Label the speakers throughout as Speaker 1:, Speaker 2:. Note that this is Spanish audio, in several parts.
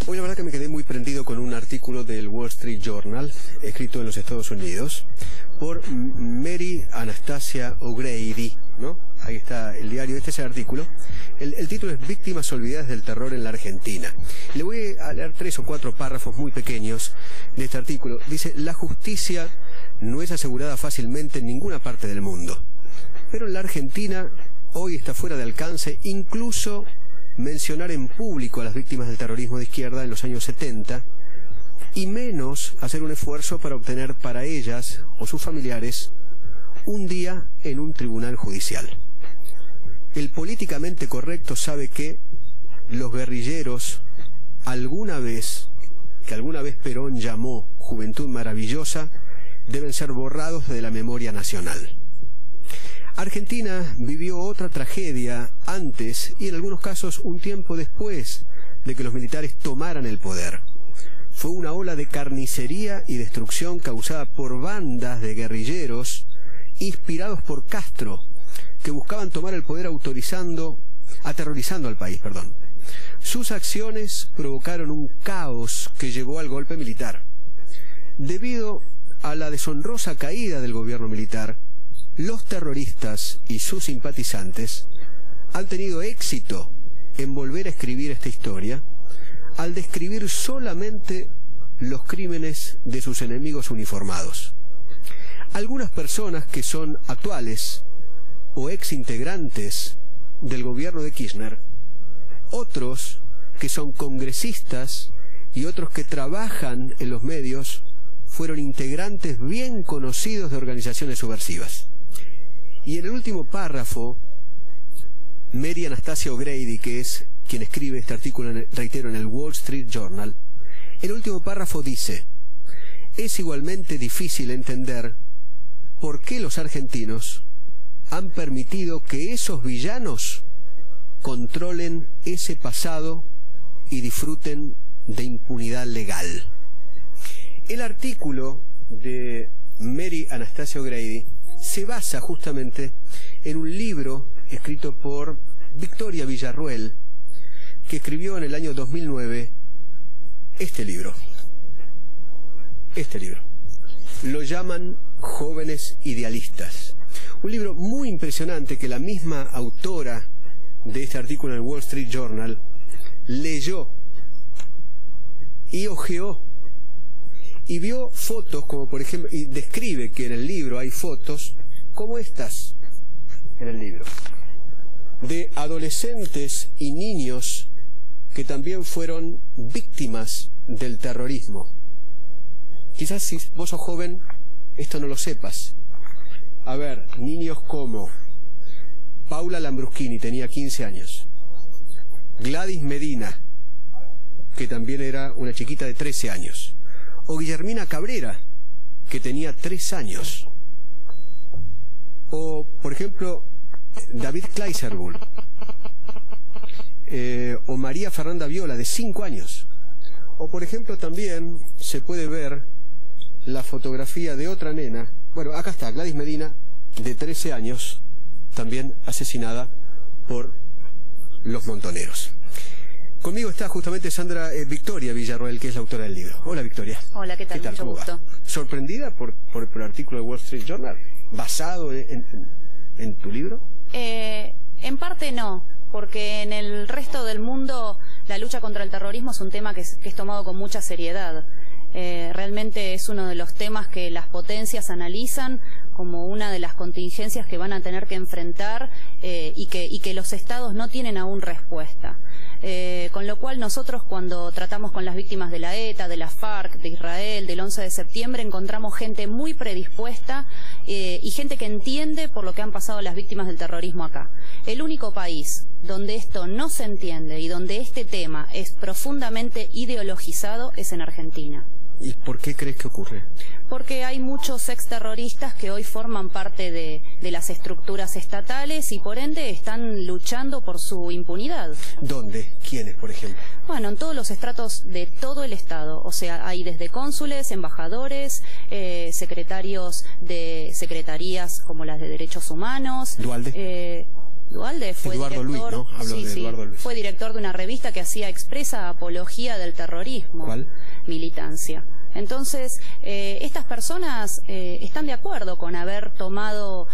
Speaker 1: Hoy la verdad que me quedé muy prendido con un artículo del Wall Street Journal, escrito en los Estados Unidos, por Mary Anastasia O'Grady, ¿no? Ahí está el diario, este es el artículo. El título es Víctimas olvidadas del terror en la Argentina. Le voy a leer 3 o 4 párrafos muy pequeños de este artículo. Dice: la justicia no es asegurada fácilmente en ninguna parte del mundo, pero en la Argentina hoy está fuera de alcance incluso mencionar en público a las víctimas del terrorismo de izquierda en los años 70, y menos hacer un esfuerzo para obtener para ellas o sus familiares un día en un tribunal judicial. El políticamente correcto sabe que los guerrilleros que alguna vez Perón llamó juventud maravillosa, deben ser borrados de la memoria nacional. Argentina vivió otra tragedia antes y en algunos casos un tiempo después de que los militares tomaran el poder. Fue una ola de carnicería y destrucción causada por bandas de guerrilleros inspirados por Castro, que buscaban tomar el poder aterrorizando al país. Sus acciones provocaron un caos que llevó al golpe militar. Debido a la deshonrosa caída del gobierno militar, los terroristas y sus simpatizantes han tenido éxito en volver a escribir esta historia al describir solamente los crímenes de sus enemigos uniformados. Algunas personas que son actuales o exintegrantes del gobierno de Kirchner, otros que son congresistas y otros que trabajan en los medios, fueron integrantes bien conocidos de organizaciones subversivas. Y en el último párrafo, Mary Anastasia O'Grady, que es quien escribe este artículo, reitero, en el Wall Street Journal, el último párrafo dice: es igualmente difícil entender por qué los argentinos han permitido que esos villanos controlen ese pasado y disfruten de impunidad legal. El artículo de Mary Anastasia O'Grady se basa justamente en un libro escrito por Victoria Villarruel, que escribió en el año 2009 este libro. Lo llaman Jóvenes Idealistas. Un libro muy impresionante que la misma autora de este artículo en el Wall Street Journal leyó y hojeó y vio fotos, como por ejemplo, y describe que en el libro hay fotos como estas en el libro, de adolescentes y niños que también fueron víctimas del terrorismo. Quizás si vos sos joven esto no lo sepas. A ver, niños como Paula Lambruschini, tenía 15 años, Gladys Medina, que también era una chiquita de 13 años, o Guillermina Cabrera, que tenía 3 años, o por ejemplo David Kleiserbull, o María Fernanda Viola, de 5 años, o por ejemplo también se puede ver la fotografía de otra nena, bueno, acá está Gladys Medina, de 13 años, también asesinada por los montoneros. Conmigo está justamente Victoria Villarruel, que es la autora del libro. Hola, Victoria.
Speaker 2: Hola, ¿qué tal? Mucho gusto.
Speaker 1: ¿Sorprendida por el artículo de Wall Street Journal, basado en tu libro?
Speaker 2: En parte no, porque en el resto del mundo la lucha contra el terrorismo es un tema que es tomado con mucha seriedad. Realmente es uno de los temas que las potencias analizan como una de las contingencias que van a tener que enfrentar y que los estados no tienen aún respuesta. Con lo cual nosotros, cuando tratamos con las víctimas de la ETA, de la FARC, de Israel, del 11 de septiembre, encontramos gente muy predispuesta y gente que entiende por lo que han pasado las víctimas del terrorismo acá. El único país donde esto no se entiende y donde este tema es profundamente ideologizado es en Argentina.
Speaker 1: ¿Y por qué crees que ocurre?
Speaker 2: Porque hay muchos exterroristas que hoy forman parte de las estructuras estatales y por ende están luchando por su impunidad.
Speaker 1: ¿Dónde? ¿Quiénes, por ejemplo?
Speaker 2: Bueno, en todos los estratos de todo el Estado. O sea, hay desde cónsules, embajadores, secretarios de secretarías como las de Derechos Humanos.
Speaker 1: ¿Duhalde?
Speaker 2: Duhalde fue
Speaker 1: Eduardo
Speaker 2: director,
Speaker 1: Luis, ¿no? Hablo de Eduardo Luis.
Speaker 2: Fue director de una revista que hacía expresa apología del terrorismo.
Speaker 1: ¿Cuál?
Speaker 2: Militancia. Entonces, estas personas están de acuerdo con haber tomado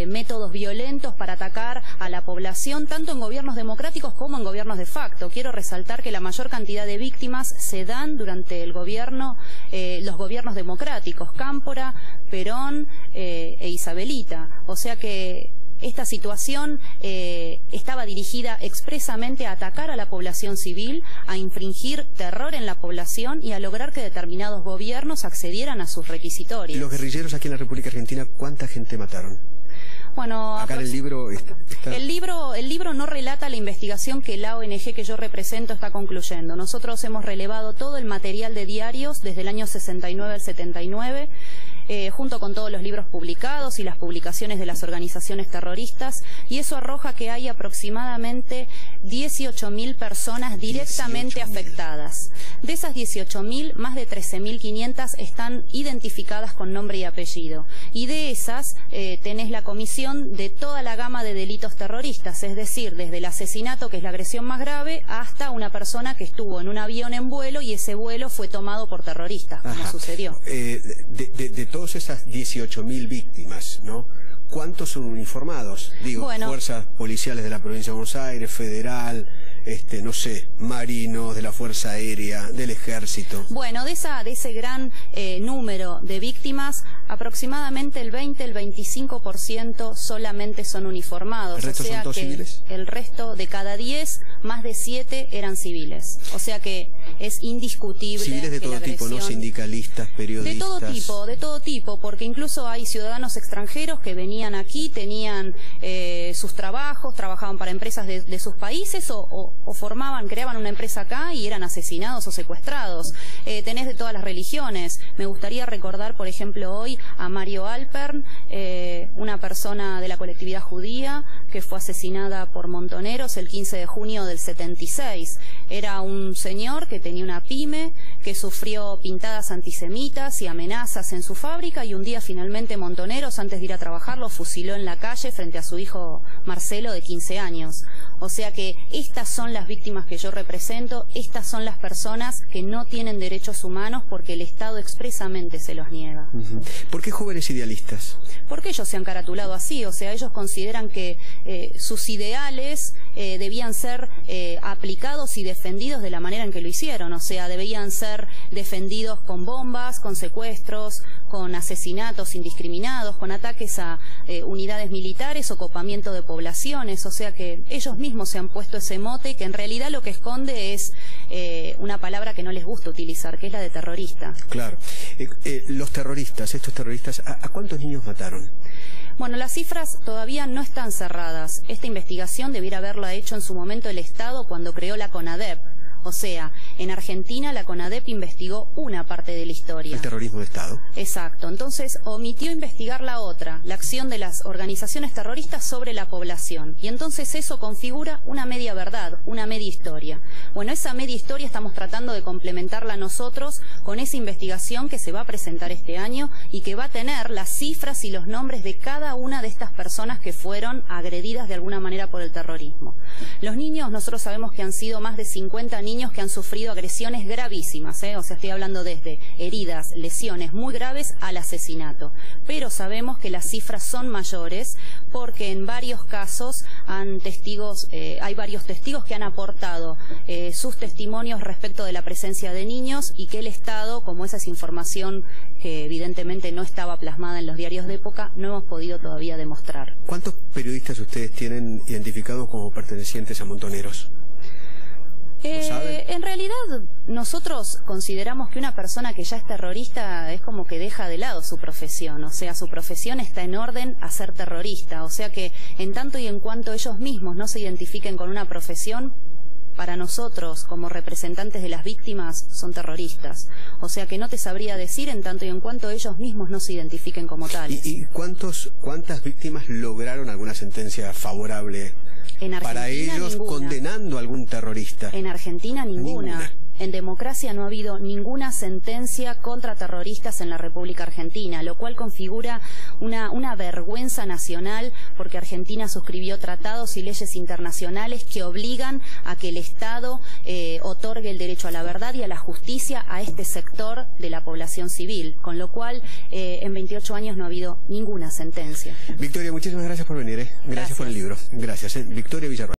Speaker 2: métodos violentos para atacar a la población, tanto en gobiernos democráticos como en gobiernos de facto. Quiero resaltar que la mayor cantidad de víctimas se dan durante el gobierno, los gobiernos democráticos, Cámpora, Perón e Isabelita. O sea que esta situación estaba dirigida expresamente a atacar a la población civil, a infringir terror en la población y a lograr que determinados gobiernos accedieran a sus requisitorios.
Speaker 1: Los guerrilleros aquí en la República Argentina, ¿cuánta gente mataron?
Speaker 2: Bueno,
Speaker 1: acá en el libro está... El
Speaker 2: libro no relata la investigación que la ONG que yo represento está concluyendo. Nosotros hemos relevado todo el material de diarios desde el año 69 al 79, junto con todos los libros publicados y las publicaciones de las organizaciones terroristas, y eso arroja que hay aproximadamente 18.000 personas directamente afectadas. De esas 18.000, más de 13.500 están identificadas con nombre y apellido, y de esas tenés la comisión de toda la gama de delitos terroristas, es decir, desde el asesinato, que es la agresión más grave, hasta una persona que estuvo en un avión en vuelo y ese vuelo fue tomado por terroristas, como sucedió.
Speaker 1: De todas esas 18.000 víctimas, ¿no? ¿Cuántos son uniformados? Digo, bueno, fuerzas policiales de la provincia de Buenos Aires, federal, no sé, marinos, de la Fuerza Aérea, del Ejército.
Speaker 2: Bueno, de ese gran número de víctimas, aproximadamente el 20, el 25% solamente son uniformados.
Speaker 1: ¿El resto son todos civiles?
Speaker 2: El resto de cada 10, más de 7 eran civiles. O sea que es indiscutible.
Speaker 1: Civiles de todo tipo, ¿no? Sindicalistas, periodistas.
Speaker 2: De todo tipo, porque incluso hay ciudadanos extranjeros que venían aquí, tenían sus trabajos, trabajaban para empresas de sus países o creaban una empresa acá y eran asesinados o secuestrados. Tenés de todas las religiones. Me gustaría recordar, por ejemplo, hoy a Mario Alpern, una persona de la colectividad judía que fue asesinada por montoneros el 15 de junio del 76. Era un señor que tenía una pyme, que sufrió pintadas antisemitas y amenazas en su fábrica, y un día finalmente montoneros, antes de ir a trabajar, lo fusiló en la calle frente a su hijo Marcelo, de 15 años. O sea que estas son las víctimas que yo represento, estas son las personas que no tienen derechos humanos porque el Estado expresamente se los niega.
Speaker 1: ¿Por qué jóvenes idealistas?
Speaker 2: Porque ellos se han caratulado así, o sea, ellos consideran que sus ideales debían ser aplicados y defendidos de la manera en que lo hicieron, o sea, debían ser defendidos con bombas, con secuestros, con asesinatos indiscriminados, con ataques a unidades militares o copamiento de poblaciones, o sea que ellos mismos se han puesto ese mote que en realidad lo que esconde es una palabra que no les gusta utilizar, que es la de terrorista.
Speaker 1: Claro. Los terroristas, estos terroristas, ¿a cuántos niños mataron?
Speaker 2: Bueno, las cifras todavía no están cerradas. Esta investigación debiera haberla hecho en su momento el Estado cuando creó la CONADEP. O sea, en Argentina la CONADEP investigó una parte de la historia.
Speaker 1: El terrorismo de Estado.
Speaker 2: Exacto. Entonces omitió investigar la otra, la acción de las organizaciones terroristas sobre la población. Y entonces eso configura una media verdad, una media historia. Bueno, esa media historia estamos tratando de complementarla nosotros con esa investigación que se va a presentar este año y que va a tener las cifras y los nombres de cada una de estas personas que fueron agredidas de alguna manera por el terrorismo. Los niños, nosotros sabemos que han sido más de 50 niños que han sufrido agresiones gravísimas, o sea, estoy hablando desde heridas, lesiones muy graves al asesinato. Pero sabemos que las cifras son mayores porque en varios casos hay varios testigos que han aportado sus testimonios respecto de la presencia de niños y que el Estado, como esa es información que evidentemente no estaba plasmada en los diarios de época, no hemos podido todavía demostrar.
Speaker 1: ¿Cuántos periodistas ustedes tienen identificados como pertenecientes a montoneros?
Speaker 2: En realidad nosotros consideramos que una persona que ya es terrorista es como que deja de lado su profesión, o sea, su profesión está en orden a ser terrorista, o sea que en tanto y en cuanto ellos mismos no se identifiquen con una profesión, para nosotros, como representantes de las víctimas, son terroristas. O sea que no te sabría decir en tanto y en cuanto ellos mismos no se identifiquen como tales.
Speaker 1: ¿Y cuántas víctimas lograron alguna sentencia favorable
Speaker 2: en Argentina,
Speaker 1: para ellos,
Speaker 2: ninguna.
Speaker 1: Condenando a algún terrorista?
Speaker 2: En Argentina ninguna. en democracia no ha habido ninguna sentencia contra terroristas en la República Argentina, lo cual configura una vergüenza nacional, porque Argentina suscribió tratados y leyes internacionales que obligan a que el Estado otorgue el derecho a la verdad y a la justicia a este sector de la población civil, con lo cual en 28 años no ha habido ninguna sentencia.
Speaker 1: Victoria, muchísimas gracias por venir. Gracias por el libro. Gracias. Victoria Villarroel.